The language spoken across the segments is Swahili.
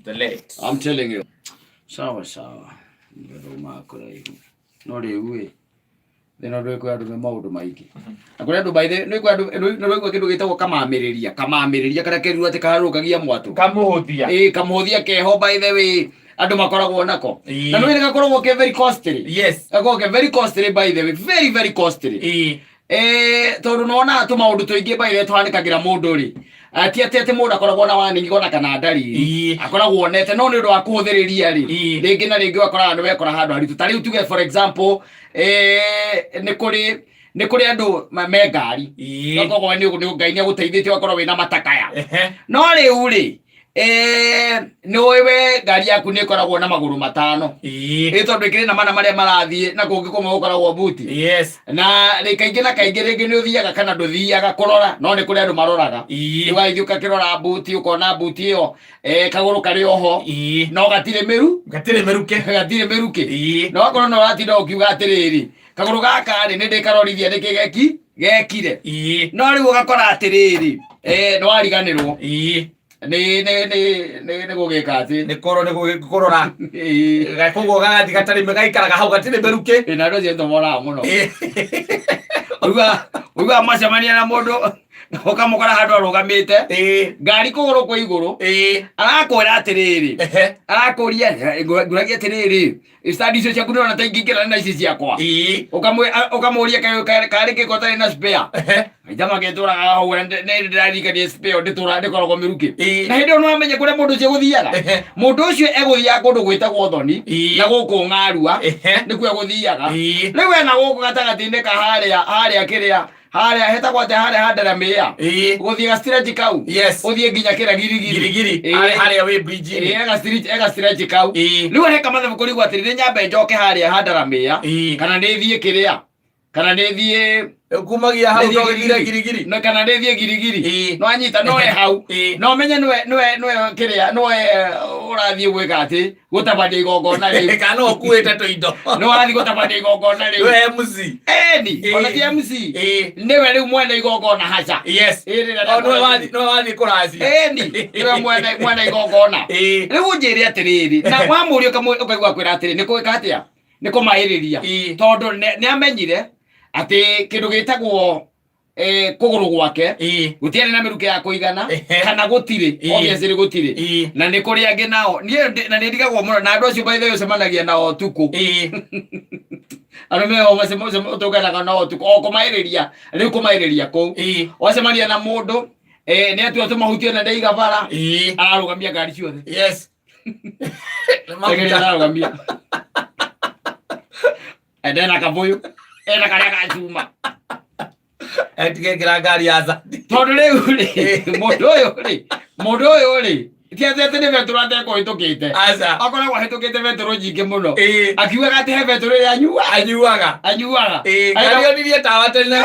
The late. I'm telling you. Sawa. Ndio makora hiyo. No riu thina ndu kwa andu maundu maingi akuri andu baithe ndu kwa andu ndu kwa kindu gitagwo kamamiriria kana kiru ati kaharukagia mwatu kamuhuthia keho by the way andu makoragwo nako na ndu ina gakoragwo ke very costly. Yes, gakoragwo ke very costly by the way, very costly. Tondu nona tu maundu tuingi by the way twanikagira mundu ri ati mundu akoragwo na waningi gona kana ndari akoragwo onete no ni ndu wa kuhuthiriria ri ringi na ringi wakora andu wekora handu haritu tari tuge for example ni kuri andu me ngari gakoragwo ni Ngai ni aguteithĩtie wakorwo wina matakaya no riu ri ni wewe ngari yaku ni koragwo na maguru matano tondu ikiri na mana maria marathie na kungi kumwe gukoragwo buti. Yes, na kaingi na kaingi ringi ni uthiaga kana nduthiaga kurora no ni kuri andu maroraga ni waithiuka kirora buti ukona buti iyo kaguru kari oho no gatire meruke no akorwo no ratinda ukiuga atiriri kaguru gaka ni ndikarorithia niki gekire no riu ugakora atiriri no ariganirwo ni gugika ati ni korora gakogo gati gatari megaikaraga hau gatire meruke na ndo je ndomora muno uga macemania na mundu ukamukora handu arugamite ngari kuguru kwa iguru arakwira atiriri arakuria nguragia atiriri study icio ciaku ndirona ta ingĩingĩra na ici ciakwa ukamuria kari kikotari na spare jama geturaga hau nĩ ndirarikania spare ndikoragwo mĩruke na hĩndĩ ĩyo no amenye kũrĩa mũndũ ũcio gũthiaga mũndũ ũcio egũthiaga kũndũ gwĩtagwo Thoni na gũkũ Ng'arua nĩkuo egũthiaga rĩu ena gũkũ gatagatĩ-inĩ ka harĩa kĩrĩa harĩa hetagwo atĩ harĩa Handaramĩa gũthiĩ ga stretch kau ũthiĩ nginya kĩrĩa girigiri harĩa wĩ bridge ega stretch kau rĩu areka mathabu kũrigwo atĩrĩrĩ nyambe njoke harĩa Handaramĩa kana nĩthiĩ kĩrĩa kana nĩthiĩ kumagia hau ndogithire girigiri no kana nĩthiĩ girigiri no anyita no hau no menye nwe kĩrĩa nwe ũrathiĩ gwĩka atĩ gũtabania igongona rĩu kana ũkuĩte tũindo no wathi gũtabania igongona rĩu we MC ona ti MC niwe rĩu mwene igongona haca no wathi kũraci niwe mwene igongona rĩu ũnjĩre atĩrĩrĩ na wamũria ũkaigua kwĩra atĩrĩ nĩ kũĩka atĩa nĩ kũmaĩrĩria tondũ nĩ amenyire ati kindu gitagwo kuguru gwake gutiari na miruke ya kuigana kana gutire obviously gutire na ni kuri angi nao na ni ndigagwo muno na andu acio by the way semanagia nao tuku arume o masemo utogana nao tuku o kumairiria riu kumairiria ku wasemania na mundu ni atu atumahutio na ndaiga bara ararugamia ngari ciothe ararugamia ndena kabuyu ena karia gacuma etigekira ngari ya Zandi tondu riu ri mundu uyu ri ti atete ni vetro ate kuhitukite akoragwo ahitukite vetro nyingi muno akiugaga ati he vetro ria anyuaga ngari onirie tawa tene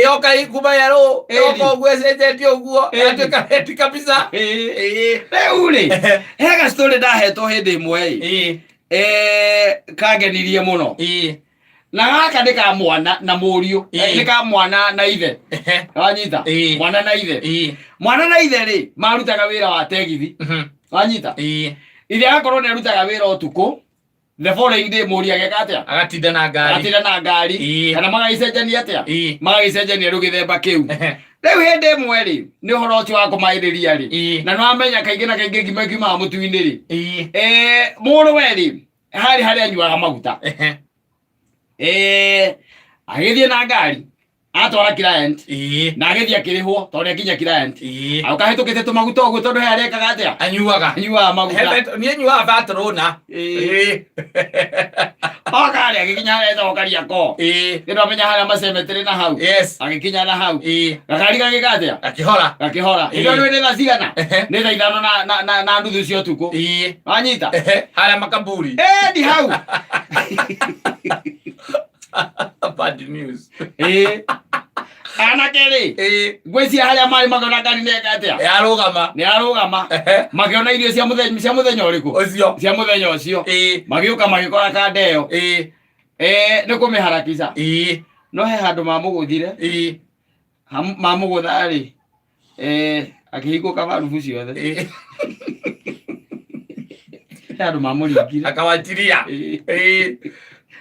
yoka kuma yaro yoka ugwecenjetie uguo atuika heti kabisa riu ri hega story ndahetwo hindi imwe kagenirie muno na gaka nĩ ka mwana na mũriũ nĩ ka mwana na ithe wanyita mwana na ithe rĩ marutaga wĩra wa tegithi wanyita ithe agakorwo nĩ arutaga wĩra ũtukũ the following day mũriũ ageka atĩa agatinda na ngari kana magagĩcenjania atĩa magagĩcenjania rĩu gĩthemba kĩu rĩu hĩndĩ ĩmwe rĩ nĩ ũhoro ũcio wa kũmaĩrĩria rĩ na nĩwamenya kaingĩ na kaingĩ ngima ngiumaga mũtu-inĩ rĩ mũrũwe rĩ harĩa anyuaga maguta agithie na ngari atwara client na agithie akirihwo tondu akinya client akahitukite tumaguta uguo tondu he arekaga atia anyuaga maguta ni anyuaga Barcelona okari agikinya reta okaria ko ndio amenya haria macemetere na hau agikinya na hau gakari gagika atia gakihora ndio nĩ thaa cigana nĩ thaa ithano na nuthu cia ũtukũ wanyita haria makamburi di hau bad news anake rĩ ngwĩcia harĩa marĩ makĩona ngari nĩeka atĩa nĩ arũgama makĩona irio cia mũthenya ũrĩkũ cia mũthenya ũcio magĩũka magĩkora kanda ĩyo nĩ kũmĩharakica no he handũ mamũgũthire mamũgũtha rĩ akĩhingũka marubu ciothe Andu mamuringire akawatiria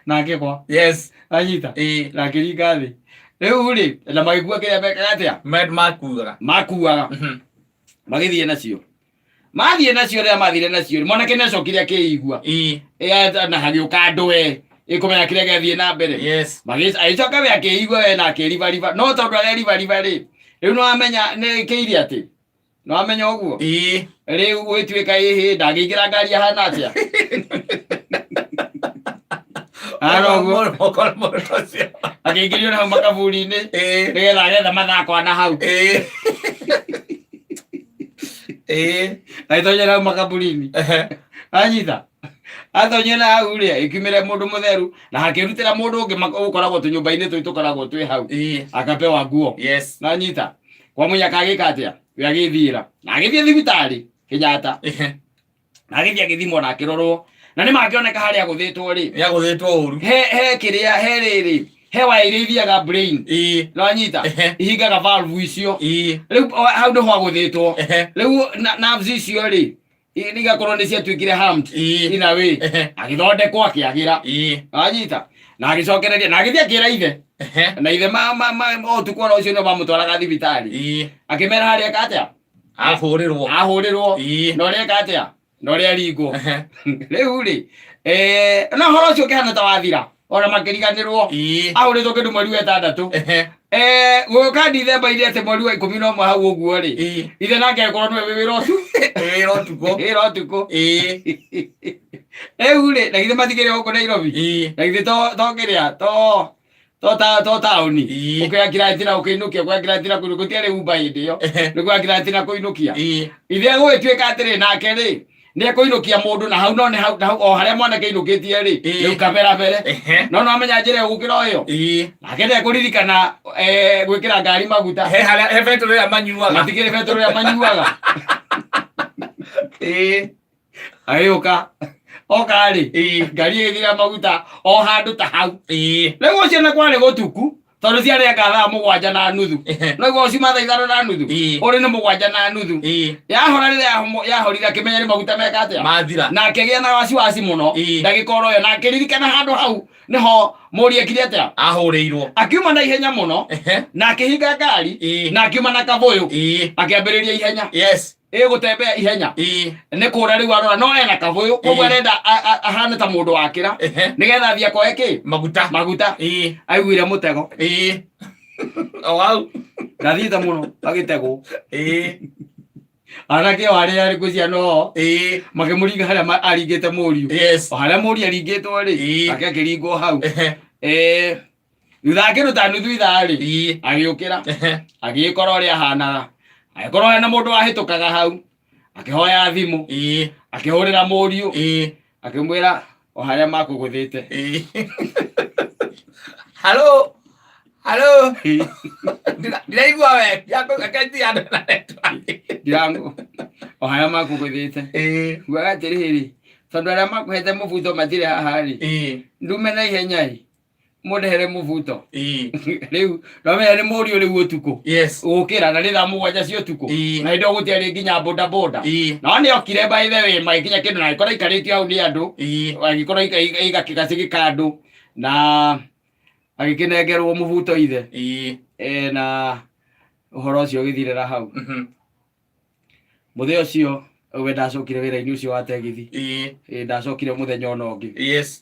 nake kwa yes anyita na kiringa thi riu ri na magigua kiria beka atia makuaga magithie nacio mathie nacio ria mathire nacio mwanake nacokire akiigua na hagiuka ndwe ikumenya kiria gathie na mbere yes magis aicoka we akiigua we na akiriva no tondu ari riva ri riu no amenya ni kiiri ati no amenya uguo riu gwituika ihi ndagingira ngari hana atia akingirio na makaburi-ini nigetha agetha mathako na hau aitonyera hau makaburi-ini anyita atonyera hau ria ikimire mundu mutheru na akirutira mundu ungi ukoragwo tunyumba-ini tui tukoragwo twi hau akapewa nguo yes na anyita kwa munyaka agika atia we agithira na agithie thibitari Kenyatta na agithie agithimwo na akirorwo na ni mangioneka haria guthitwo ri ya guthitwo uru he kiria he riri he wa irithiaga brain no anyita ihingaga valve icio riu hau ndo hwa guthitwo riu nerves icio ri nigakorwo ni cia twikire harmed ina we agithondekwo akiagira anyita na agicokereria na agithia kira ithe na ithe ma tukora ucio no bamutwaraga thibitari akimera haria katia ahurirwo no ria katia no ria ringo riu ri no horo ucio kihana ta wathira ona makiriganirwo ahuritwo kindu mweri wa 6 guka December ile ate mweri wa 11 hau uguo ri ithe nake akorwo nwe wira tuko ri na ithe matigire huko Nairobi na ithe to kiria to taoni ukiagira njira ukiinukia kwa ngira njira gutiare Uber indio ni kwa ngira njira kuinukia ithe gwituika atiri nake ri ni kuinukia mundu na hau no ni hau o haria mwanake inukitie ri riu kamera mbere no amenya njira gukira iyo nake ni kuririkana gwikira ngari maguta he petrol ya manyuaga matigire petrol ya manyuaga ayuka oka ri ngari ithira maguta o handu ta hau riu ucio na kwari gutuku tondu ciari ngathaa 7:30 no go cima 5:30 uri ni 7:30 yahora riria yahorira kimenya ni maguta meka atia mathira na akigia na wasiwasi muno ndagikoro yo na akiririkana handu hau niho muri ekire atia ahuriirwo akiuma na ihenya muno na akihinga ngari na akiuma na kaboyo akiambiriria ihenya yes gutembea ihenya ni kura riu arora no ena kaboyo koguo arenda ahana ta mundu wakira nigetha athia koe ki maguta aiguire mutego wow gathita muno agitego anake wari ari kucia no makimuringa haria aringite muriu haria muriu aringitwo ri akiringwo hau thutha akiruta nuthu ithaa ri agiukira agikora ria hanaga akorwo na mundu ahitukaga hau akihoya thimu akihurira muriu akimwira o haria makuguthite hello ndiraigua we yako akati ana yangu o haria makuguthite gwaga tiriri tondu aria makuhete mubuto matire haha ri ndume na ihenya murehere mubuto riu no me ni muriu riu utuku ukira na ritha 7 cia utuku na indo gutiari nginya boda no ni okire by the way maikinya kindu na ikora ikariti au ni andu agikora igakigacigi kandu na agikinengerwo mubuto ithe na uhoro ucio githirira hau mutheo ucio we ndacokire wira-ini ucio wa tegithi ndacokire muthenya ona ungi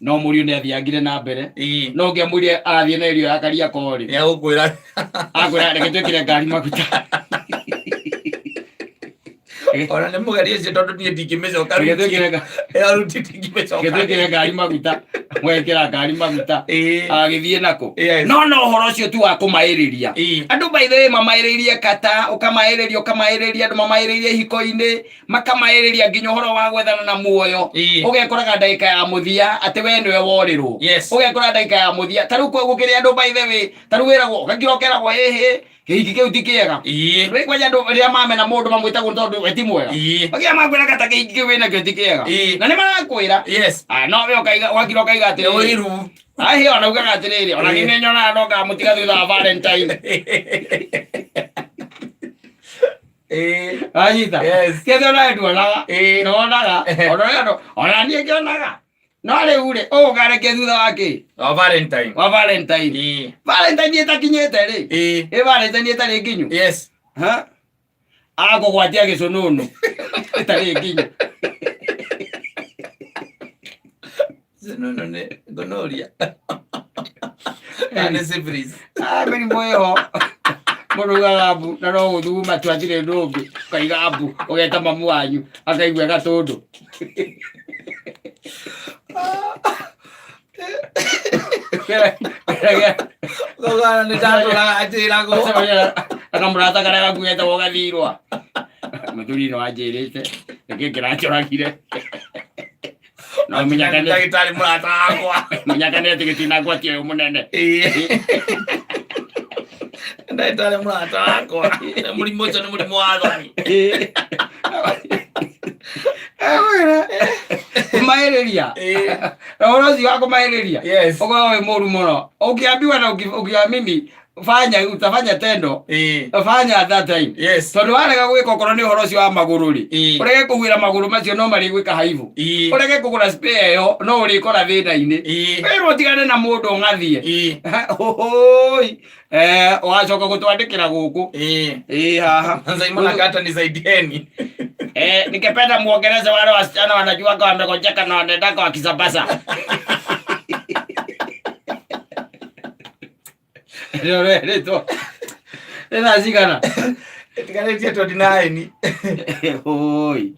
no muriu ni athiangire na mbere no ngiamwire arathie na irio akaria kori ni agukwira reke twikire ngari maguta ona ni mugerie cio tondu nie ndingimecoka twikire ngari maguta mwekira ngari maguta agithie nako no uhoro ucio tu wa kumairiria andu by the way mamairirie kata ukamairiria andu mamairirie hiko-ini makamairiria nginya uhoro wa gwethana na muoyo ugekoraga ndagika ya muthia ati we niwe worirwo ugekora ndagika ya muthia taru gukiri andu by the way taru wiragwo ugakirokeragwo kihiki kiu ti kiega ri kwa andu ria mamena mundu mamwitaga tondu we ti mwega bagia makwira kata kihiki kiu wina kio ti kiega na ni marakwira no we ukaiga wakiro kaiga ati wiru ahi ona ugaga atiriri ona nginyo na ndoka mutiga thutha wa Valentine Anyita. Ketho na nduonaga. Nonaga. Ona nie ngionaga. No rĩu rĩ ũgũkareke thutha wa kĩ? Wa Valentine. Wa Valentine. Valentine ĩtakinyĩte rĩ. Valentine ĩtarĩ nginyu. Yes. Ha? Agũgwatia gĩcũnũnũ. Ĩtarĩ nginyu. Gĩcũnũnũ nĩ gonorrhea. Nĩ syphilis. Mĩrimũ ĩho. Mũndũ augaga mbu na no gũthuguma tu hatirĩ ũndũ ũngĩ. Ũkaiga mbu ũgeta mamu wanyu akaigua gatũndũ. Gogana nĩ ndatũraga njĩragwo. Akamũrata karĩa gakuĩte wogathirwa. Mũthuri no anjĩrĩte nĩkĩ kĩranjoragire. No menyaka nĩ ndagĩtarĩ mũrata wakwa. Menyaka nĩ atĩ gĩtinagua ti ũyũ mũnene. Ndagĩtarĩ mũrata wakwa. Mũrimũ ũcio nĩ mũrimũ wa thoni. Kũmaĩrĩria. Ũhoro ũcio wa kũmaĩrĩria. Ũkorwo wĩ mũru mũno. Ũkĩambiwa na ũkĩamini utafanya tendo. Fanya at that time. Tondũ warega gwĩka okorwo nĩ ũhoro ũcio wa magũrũ rĩ. Ũrege kũgwĩra magũrũ macio no marĩ gwĩka haibu. Ũrege kũgũra spare ĩyo no ũrĩkora thĩna-inĩ. Wĩrwo ũtigane na mũndũ ng'athiĩ. Oi. Wacoka gũtwandĩkĩra gũkũ. Haha. Simon Kata nisaidieni. Ningependa muongeleze wale wasichana wanajua kwa wamegojeka na wanaenda kwa kisabasa. Ndio. Tena zikana. Etikaneti 29. Oi.